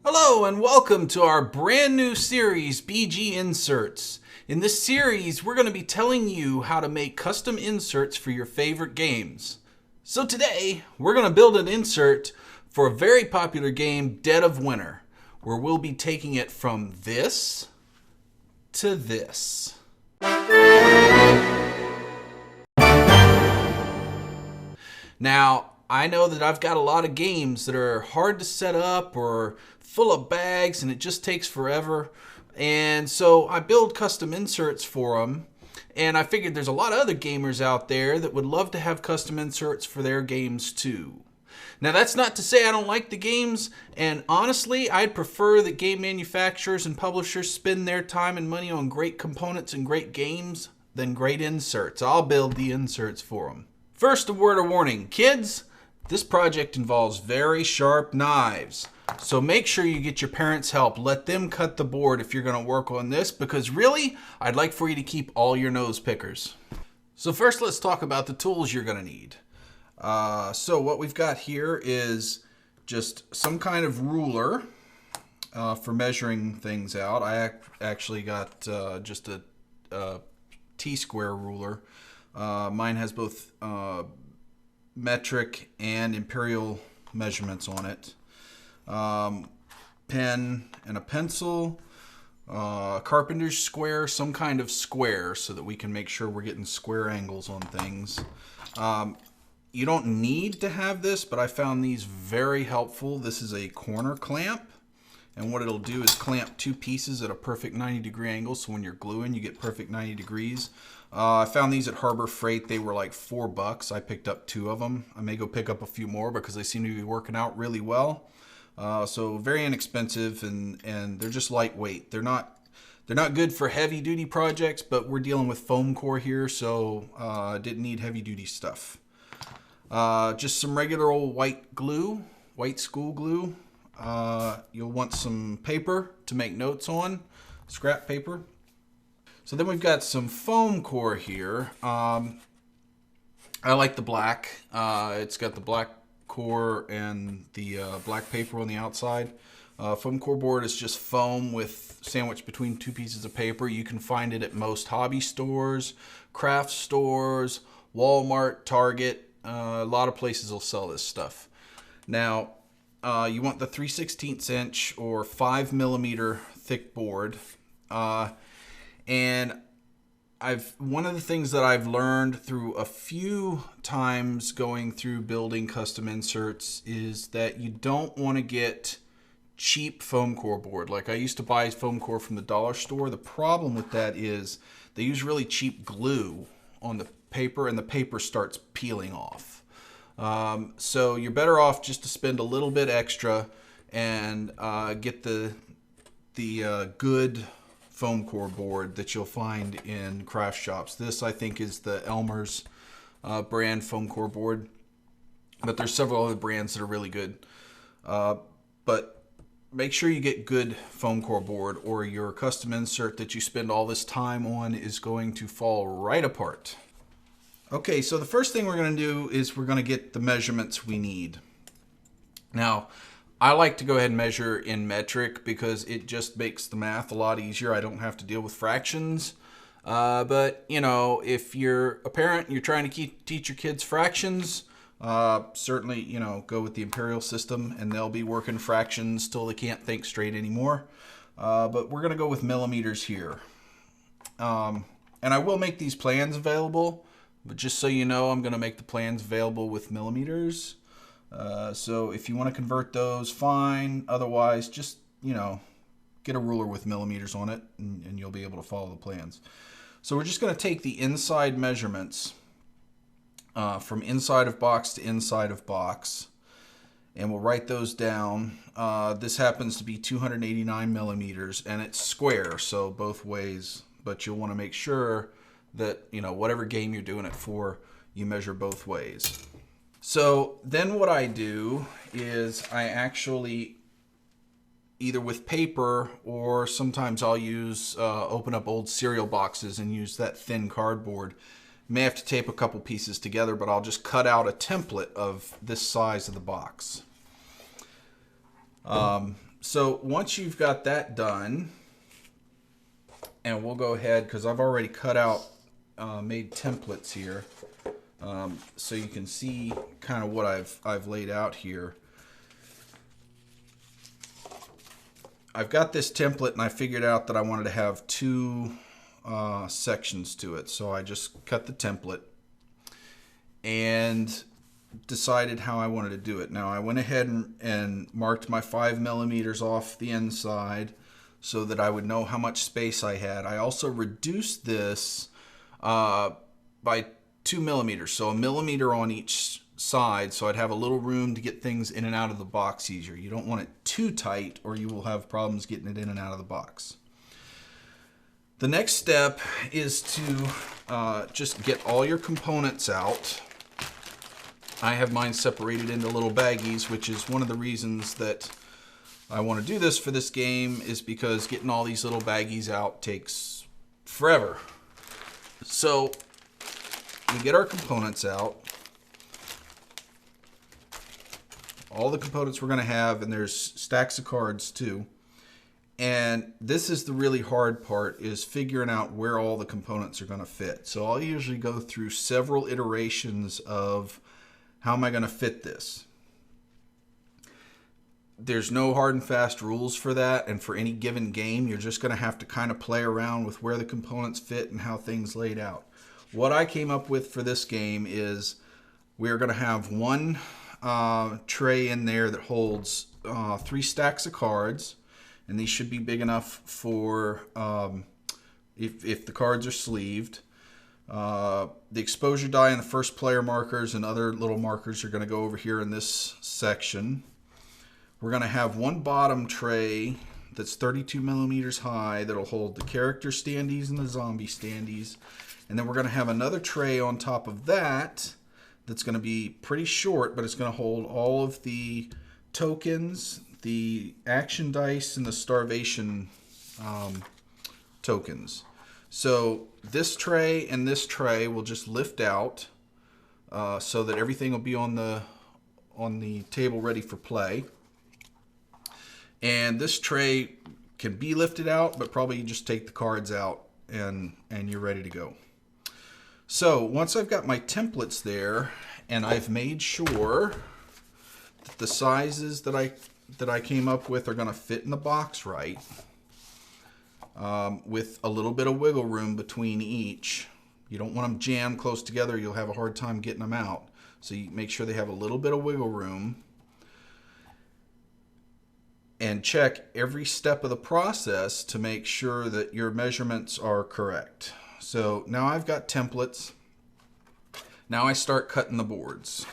Hello and welcome to our brand new series, BGNserts. In this series, we're going to be telling you how to make custom inserts for your favorite games. So today, we're going to build an insert for a very popular game, Dead of Winter, where we'll be taking it from this to this. Now, I know that I've got a lot of games that are hard to set up or full of bags and it just takes forever. And so I build custom inserts for them. And I figured there's a lot of other gamers out there that would love to have custom inserts for their games too. Now that's not to say I don't like the games, and honestly I'd prefer that game manufacturers and publishers spend their time and money on great components and great games than great inserts. I'll build the inserts for them. First, a word of warning. Kids, this project involves very sharp knives. So make sure you get your parents' help. Let them cut the board if you're going to work on this, because really, I'd like for you to keep all your nose pickers. So first, let's talk about the tools you're going to need. So what we've got here is just some kind of ruler for measuring things out. I actually got just a T-square ruler. Mine has both metric and imperial measurements on it. Pen and a pencil, carpenter's square, some kind of square so that we can make sure we're getting square angles on things. You don't need to have this, but I found these very helpful. This is a corner clamp, and what it'll do is clamp two pieces at a perfect 90-degree angle, so when you're gluing you get perfect 90 degrees. I found these at Harbor Freight. They were like $4. I picked up 2 of them. I may go pick up a few more because they seem to be working out really well. So very inexpensive, and they're just lightweight. They're not good for heavy duty projects, but we're dealing with foam core here, so didn't need heavy duty stuff. Just some regular old white glue, white school glue. You'll want some paper to make notes on, scrap paper. So then we've got some foam core here. I like the black. It's got the black core and the black paper on the outside. Foam core board is just foam with sandwiched between 2 pieces of paper. You can find it at most hobby stores, craft stores, Walmart, Target. A lot of places will sell this stuff. Now, you want the 3/16 inch or 5mm thick board. And one of the things that I've learned through a few times going through building custom inserts is that you don't want to get cheap foam core board. Like I used to buy foam core from the dollar store. The problem with that is they use really cheap glue on the paper and the paper starts peeling off. So you're better off just to spend a little bit extra and get the good foam core board that you'll find in craft shops. This I think is the Elmer's brand foam core board, but there's several other brands that are really good. But make sure you get good foam core board or your custom insert that you spend all this time on is going to fall right apart. Okay, so the first thing we're going to do is we're going to get the measurements we need. Now, I like to go ahead and measure in metric because it just makes the math a lot easier. I don't have to deal with fractions. But, you know, if you're a parent and you're trying to teach your kids fractions, certainly, you know, go with the imperial system and they'll be working fractions till they can't think straight anymore. But we're going to go with millimeters here. And I will make these plans available, but just so you know, I'm going to make the plans available with millimeters. So if you want to convert those, fine. Otherwise, just, you know, get a ruler with millimeters on it and you'll be able to follow the plans. So we're just going to take the inside measurements from inside of box to inside of box, and we'll write those down. This happens to be 289 millimeters, and it's square, so both ways, but you'll want to make sure that, you know, whatever game you're doing it for, you measure both ways. So then what I do is I actually, either with paper or sometimes I'll use, open up old cereal boxes and use that thin cardboard. May have to tape a couple pieces together, but I'll just cut out a template of this size of the box. So once you've got that done, and we'll go ahead, because I've already cut out, made templates here, so you can see kind of what I've laid out here. I've got this template, and I figured out that I wanted to have two sections to it. So I just cut the template and decided how I wanted to do it. Now I went ahead and marked my 5 millimeters off the inside so that I would know how much space I had. I also reduced this by 2 millimeters, so 1 millimeter on each side, so I'd have a little room to get things in and out of the box easier. You don't want it too tight or you will have problems getting it in and out of the box. The next step is to just get all your components out. I have mine separated into little baggies, which is one of the reasons that I want to do this for this game, is because getting all these little baggies out takes forever. So we get our components out, all the components we're going to have, and there's stacks of cards too. And this is the really hard part, is figuring out where all the components are going to fit. So I'll usually go through several iterations of how am I going to fit this. There's no hard and fast rules for that, and for any given game, you're just going to have to kind of play around with where the components fit and how things laid out. What I came up with for this game is we're going to have one tray in there that holds 3 stacks of cards, and these should be big enough for if the cards are sleeved. The exposure die and the first player markers and other little markers are going to go over here in this section. We're going to have one bottom tray that's 32 millimeters high that'll hold the character standees and the zombie standees. And then we're going to have another tray on top of that that's going to be pretty short, but it's going to hold all of the tokens, the action dice, and the starvation tokens. So this tray and this tray will just lift out so that everything will be on the table ready for play. And this tray can be lifted out, but probably you just take the cards out and you're ready to go. So once I've got my templates there and I've made sure that the sizes that I came up with are going to fit in the box right, with a little bit of wiggle room between each. You don't want them jammed close together. You'll have a hard time getting them out. So you make sure they have a little bit of wiggle room. And check every step of the process to make sure that your measurements are correct. So now I've got templates. Now I start cutting the boards.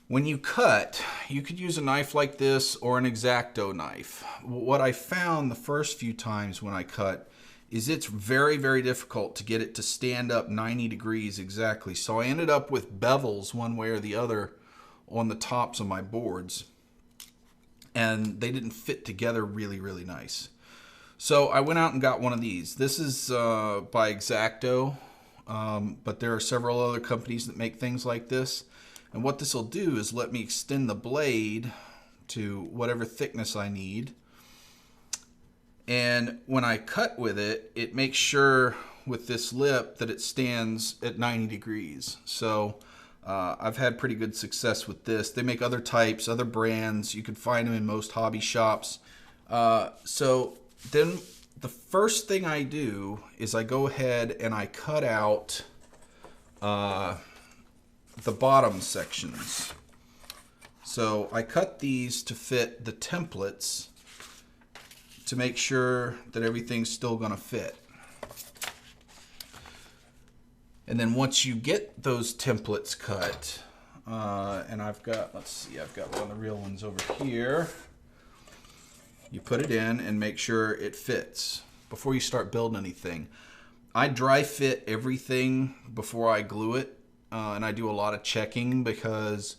When you cut, you could use a knife like this or an X-Acto knife. What I found the first few times when I cut is it's very, very difficult to get it to stand up 90 degrees exactly. So I ended up with bevels one way or the other on the tops of my boards, and they didn't fit together really, really nice. So I went out and got one of these. This is by X-Acto, but there are several other companies that make things like this. And what this will do is let me extend the blade to whatever thickness I need. And when I cut with it, it makes sure with this lip that it stands at 90 degrees. So I've had pretty good success with this. They make other types, other brands. You can find them in most hobby shops. So then the first thing I do is I go ahead and I cut out the bottom sections. So I cut these to fit the templates to make sure that everything's still going to fit. And then once you get those templates cut, and I've got, let's see, I've got one of the real ones over here. You put it in and make sure it fits before you start building anything. I dry fit everything before I glue it, and I do a lot of checking because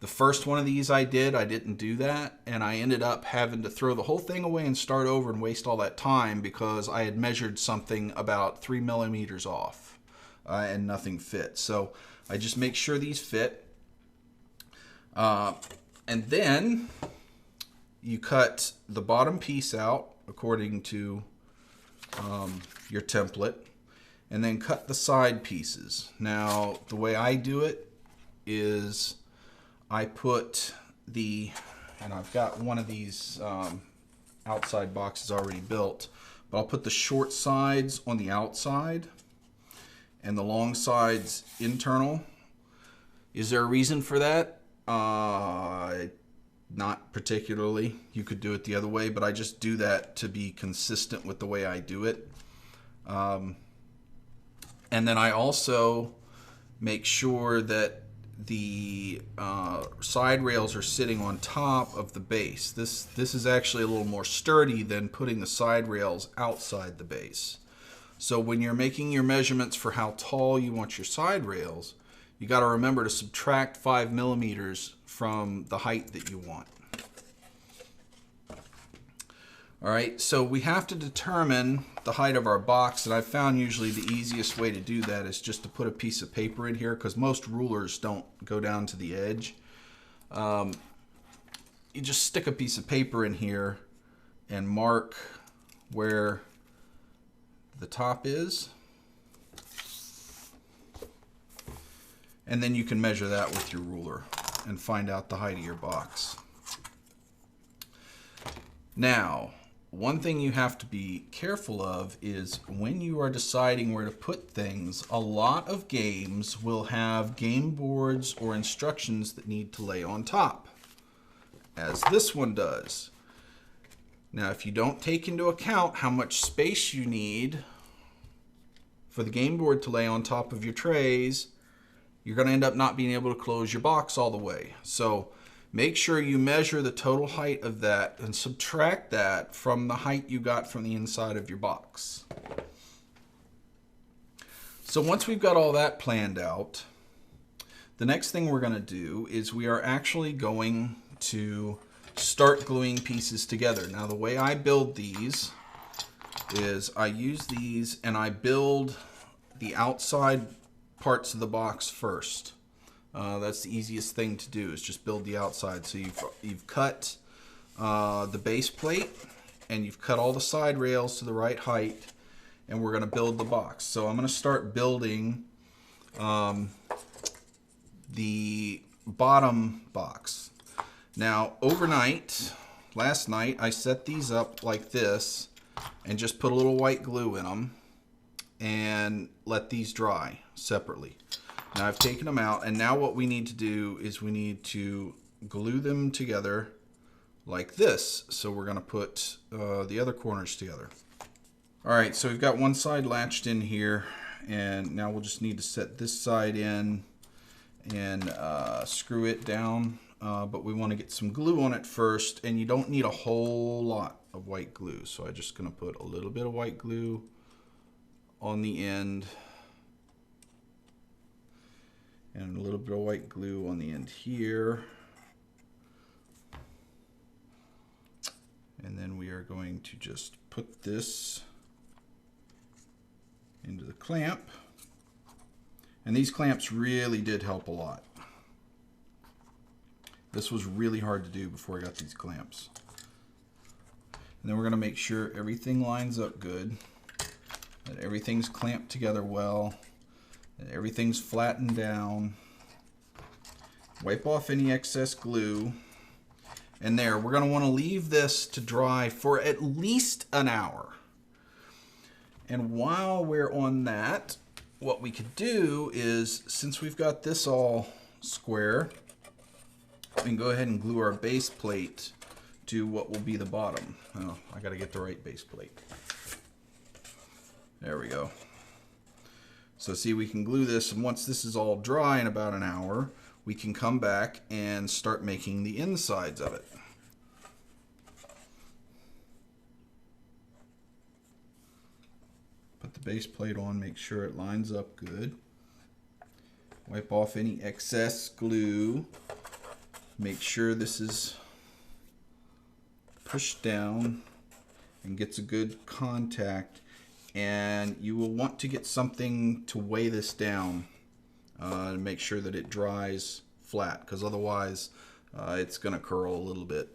the first one of these I didn't do that, and I ended up having to throw the whole thing away and start over and waste all that time because I had measured something about 3 millimeters off. And nothing fits. So I just make sure these fit. And then you cut the bottom piece out according to your template, and then cut the side pieces. Now, the way I do it is I put and I've got one of these outside boxes already built, but I'll put the short sides on the outside and the long sides internal. Is there a reason for that? Not particularly. You could do it the other way, but I just do that to be consistent with the way I do it. And then I also make sure that the side rails are sitting on top of the base. This is actually a little more sturdy than putting the side rails outside the base. So when you're making your measurements for how tall you want your side rails, you got to remember to subtract 5 millimeters from the height that you want. All right, so we have to determine the height of our box, and I've found usually the easiest way to do that is just to put a piece of paper in here, because most rulers don't go down to the edge. You just stick a piece of paper in here and mark where the top is, and then you can measure that with your ruler and find out the height of your box. Now, one thing you have to be careful of is when you are deciding where to put things, a lot of games will have game boards or instructions that need to lay on top, as this one does. Now, if you don't take into account how much space you need for the game board to lay on top of your trays, you're going to end up not being able to close your box all the way. So make sure you measure the total height of that and subtract that from the height you got from the inside of your box. So once we've got all that planned out, the next thing we're going to do is we are actually going to start gluing pieces together. Now, the way I build these is I use these and I build the outside parts of the box first. That's the easiest thing to do, is just build the outside. So you've cut the base plate and you've cut all the side rails to the right height, and we're going to build the box. So I'm going to start building the bottom box. Now, last night, I set these up like this and just put a little white glue in them and let these dry separately. Now I've taken them out, and now what we need to do is we need to glue them together like this. So we're going to put the other corners together. All right, so we've got one side latched in here, and now we'll just need to set this side in and screw it down. But we want to get some glue on it first, and you don't need a whole lot of white glue. So I'm just going to put a little bit of white glue on the end, and a little bit of white glue on the end here. And then we are going to just put this into the clamp. And these clamps really did help a lot. This was really hard to do before I got these clamps. And then we're going to make sure everything lines up good, that everything's clamped together well, that everything's flattened down. Wipe off any excess glue. And there, we're going to want to leave this to dry for at least an hour. And while we're on that, what we could do is, since we've got this all square, we can go ahead and glue our base plate to what will be the bottom. Oh, I got to get the right base plate. There we go. So see, we can glue this, and once this is all dry in about an hour, we can come back and start making the insides of it. Put the base plate on, make sure it lines up good. Wipe off any excess glue. Make sure this is pushed down and gets a good contact. And you will want to get something to weigh this down and make sure that it dries flat, because otherwise it's going to curl a little bit.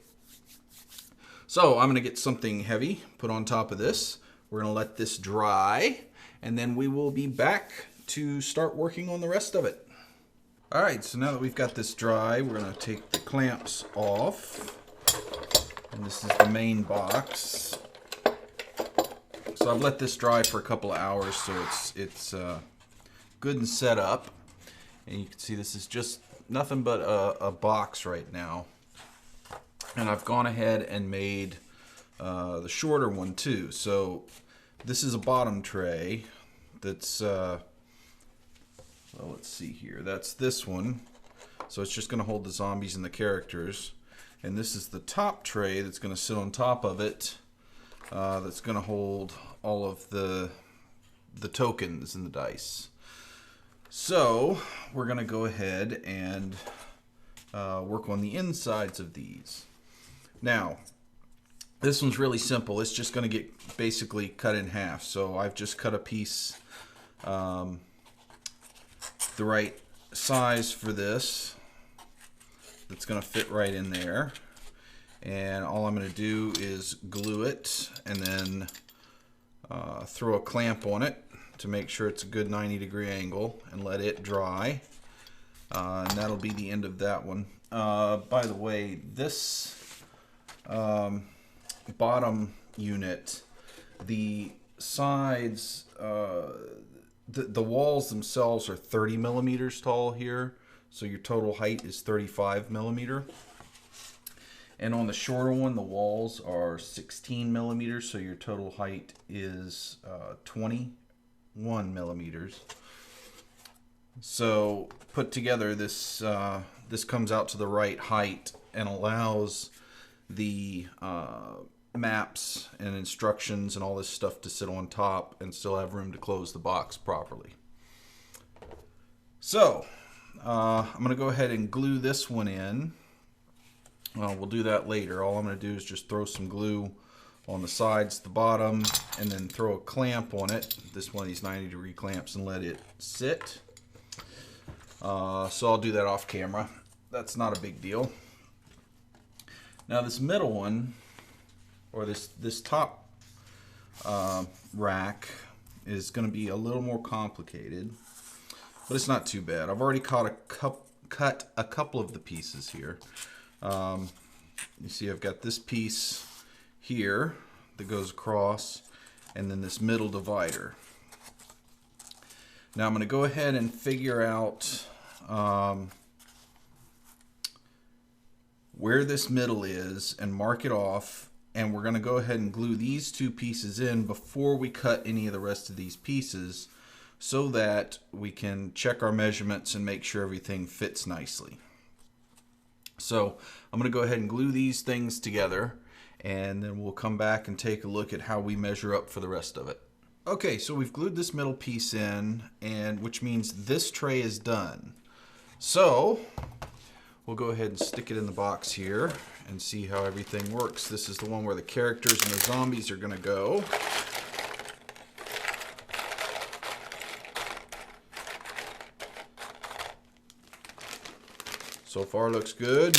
So I'm going to get something heavy put on top of this. We're going to let this dry, and then we will be back to start working on the rest of it. All right, so now that we've got this dry, we're going to take the clamps off. And this is the main box. So I've let this dry for a couple of hours, so it's good and set up. And you can see this is just nothing but a box right now. And I've gone ahead and made the shorter one too. So this is a bottom tray that's, well, let's see here. That's this one. So it's just going to hold the zombies and the characters. And this is the top tray that's going to sit on top of it. That's going to hold all of the tokens and the dice. So we're going to go ahead and work on the insides of these. Now, this one's really simple. It's just going to get basically cut in half. So I've just cut a piece the right size for this. That's going to fit right in there. And all I'm going to do is glue it and then throw a clamp on it to make sure it's a good 90-degree angle and let it dry. And that'll be the end of that one. By the way, this bottom unit, the sides, the walls themselves are 30 millimeters tall here. So your total height is 35 millimeter. And on the shorter one, the walls are 16 millimeters, so your total height is 21 millimeters. So put together, this comes out to the right height and allows the maps and instructions and all this stuff to sit on top and still have room to close the box properly. So I'm going to go ahead and glue this one in. We'll do that later. All I'm going to do is just throw some glue on the sides, the bottom, and then throw a clamp on it. This one of these 90-degree clamps, and let it sit. So I'll do that off camera. That's not a big deal. Now this middle one, or this top rack, is going to be a little more complicated, but it's not too bad. I've already cut a couple of the pieces here. You see I've got this piece here that goes across, and then this middle divider. Now I'm going to go ahead and figure out where this middle is and mark it off, and we're going to go ahead and glue these two pieces in before we cut any of the rest of these pieces, so that we can check our measurements and make sure everything fits nicely. So I'm going to go ahead and glue these things together, and then we'll come back and take a look at how we measure up for the rest of it. Okay, so we've glued this middle piece in, and which means this tray is done. So we'll go ahead and stick it in the box here and see how everything works. This is the one where the characters and the zombies are going to go. So far looks good.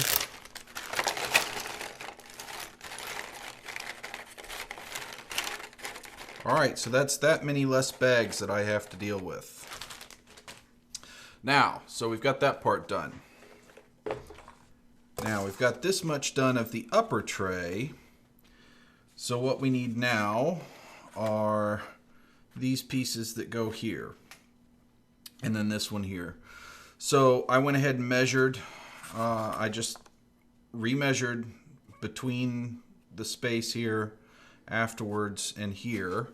Alright, so that's that many less bags that I have to deal with. Now, so we've got that part done. Now we've got this much done of the upper tray. So what we need now are these pieces that go here. And then this one here. So I went ahead and measured. I just remeasured between the space here, afterwards, and here.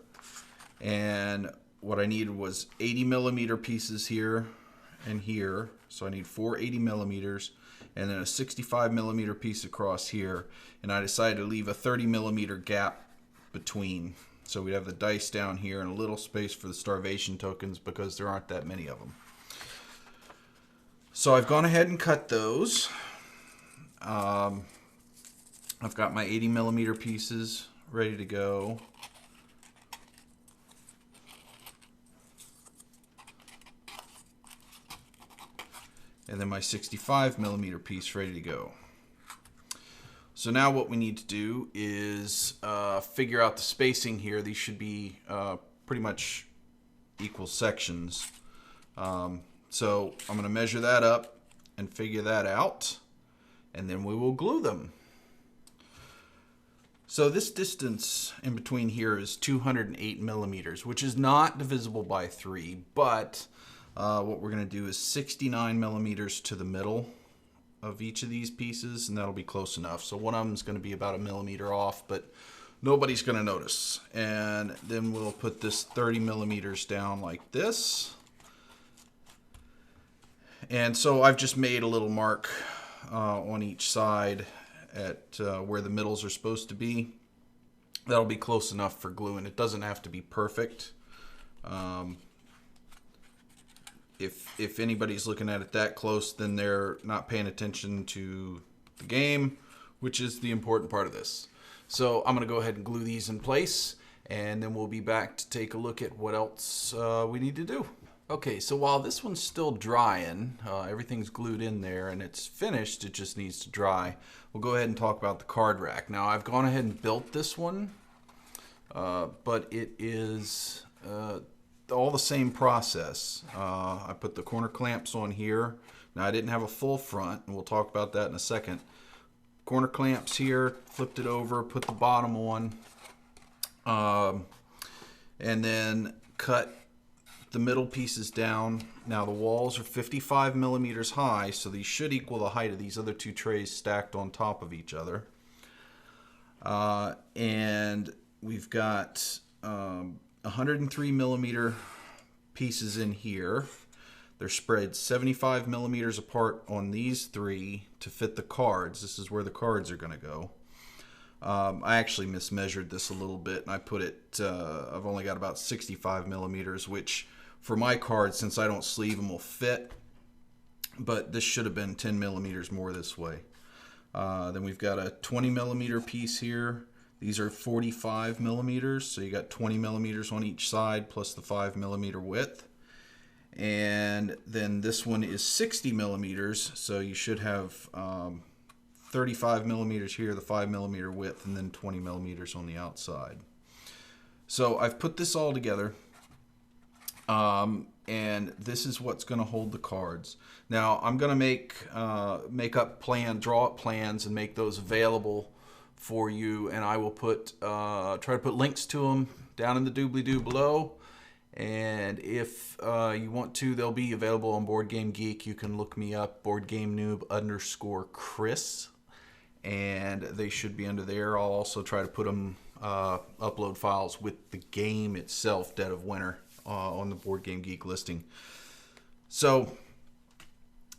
And what I needed was 80 millimeter pieces here and here. So I need 4 80 millimeters and then a 65 millimeter piece across here. And I decided to leave a 30 millimeter gap between. So we'd have the dice down here and a little space for the starvation tokens because there aren't that many of them. So I've gone ahead and cut those. I've got my 80 millimeter pieces ready to go. And then my 65 millimeter piece ready to go. So now what we need to do is figure out the spacing here. These should be pretty much equal sections. So I'm going to measure that up and figure that out, and then we will glue them. So this distance in between here is 208 millimeters, which is not divisible by 3, but what we're going to do is 69 millimeters to the middle of each of these pieces, and that'll be close enough. So one of them is going to be about a millimeter off, but nobody's going to notice. And then we'll put this 30 millimeters down like this. And so I've just made a little mark on each side at where the middles are supposed to be. That'll be close enough for gluing. It doesn't have to be perfect. If anybody's looking at it that close, then they're not paying attention to the game, which is the important part of this. So I'm going to go ahead and glue these in place, and then we'll be back to take a look at what else we need to do. Okay, so while this one's still drying, everything's glued in there and it's finished, it just needs to dry. We'll go ahead and talk about the card rack. Now I've gone ahead and built this one, but it is all the same process. I put the corner clamps on here. Now I didn't have a full front, and we'll talk about that in a second. Corner clamps here, flipped it over, put the bottom on, and then cut the middle pieces down. Now the walls are 55 millimeters high, so these should equal the height of these other two trays stacked on top of each other. And we've got 103 millimeter pieces in here. They're spread 75 millimeters apart on these three to fit the cards. This is where the cards are going to go. I actually mismeasured this a little bit, and I put it, I've only got about 65 millimeters, which for my cards, since I don't sleeve them, will fit. But this should have been 10 millimeters more this way. Then we've got a 20 millimeter piece here. These are 45 millimeters, so you got 20 millimeters on each side plus the 5 millimeter width. And then this one is 60 millimeters, so you should have 35 millimeters here, the 5 millimeter width, and then 20 millimeters on the outside. So I've put this all together, and this is what's going to hold the cards. Now I'm going to draw up plans and make those available for you, and I will try to put links to them down in the doobly-doo below. And if you want to, they'll be available on Board Game Geek. You can look me up, BoardGameNoob_Chris, and they should be under there. I'll also try to put them, upload files with the game itself, Dead of Winter, on the Board Game Geek listing. So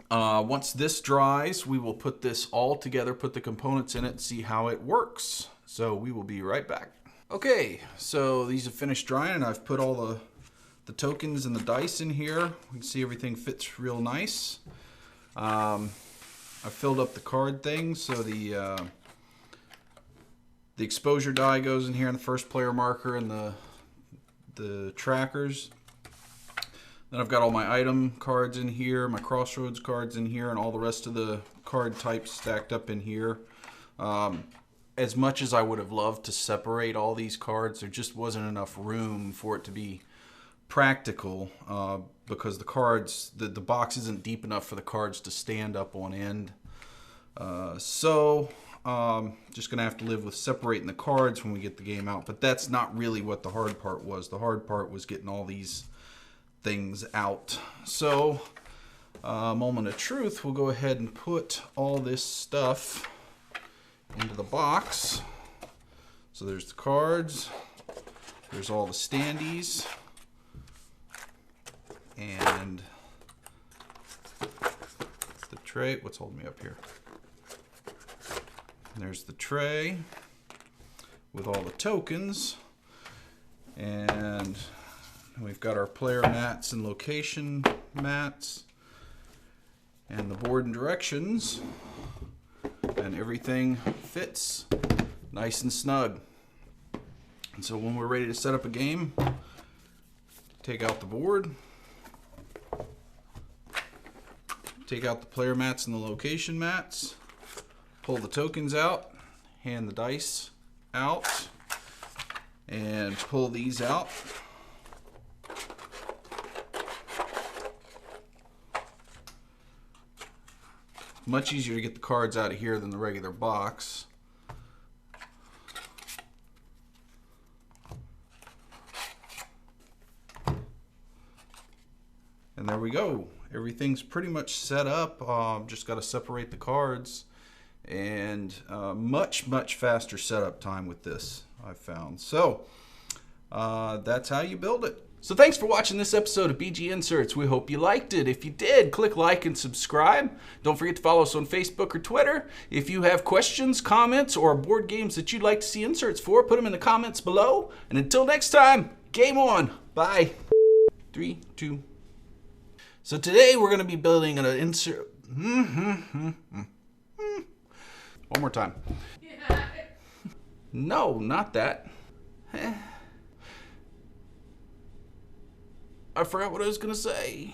once this dries, we will put this all together, put the components in it, and see how it works. So we will be right back. Okay, so these have finished drying, and I've put all the tokens and the dice in here. You can see everything fits real nice. I filled up the card thing, so the exposure die goes in here, and the first player marker, and the trackers. Then I've got all my item cards in here, my crossroads cards in here, and all the rest of the card types stacked up in here. As much as I would have loved to separate all these cards, there just wasn't enough room for it to be practical, because the cards, the box isn't deep enough for the cards to stand up on end. So just gonna have to live with separating the cards when we get the game out, but that's not really what the hard part was. The hard part was getting all these things out. So moment of truth, we'll go ahead and put all this stuff into the box. So there's the cards, there's all the standees, and the tray. What's holding me up here? And there's the tray with all the tokens, and we've got our player mats and location mats, and the board and directions, and everything fits nice and snug. And so when we're ready to set up a game, take out the board, take out the player mats and the location mats, pull the tokens out, hand the dice out and pull these out. Much easier to get the cards out of here than the regular box. And there we go. Everything's pretty much set up. Just got to separate the cards, and much faster setup time with this, I've found. So that's how you build it. So thanks for watching this episode of BGNserts. We hope you liked it. If you did, click like and subscribe. Don't forget to follow us on Facebook or Twitter. If you have questions, comments, or board games that you'd like to see inserts for, put them in the comments below. And until next time, game on. Bye. 3, 2. So today we're going to be building an insert. One more time. No, not that. I forgot what I was going to say.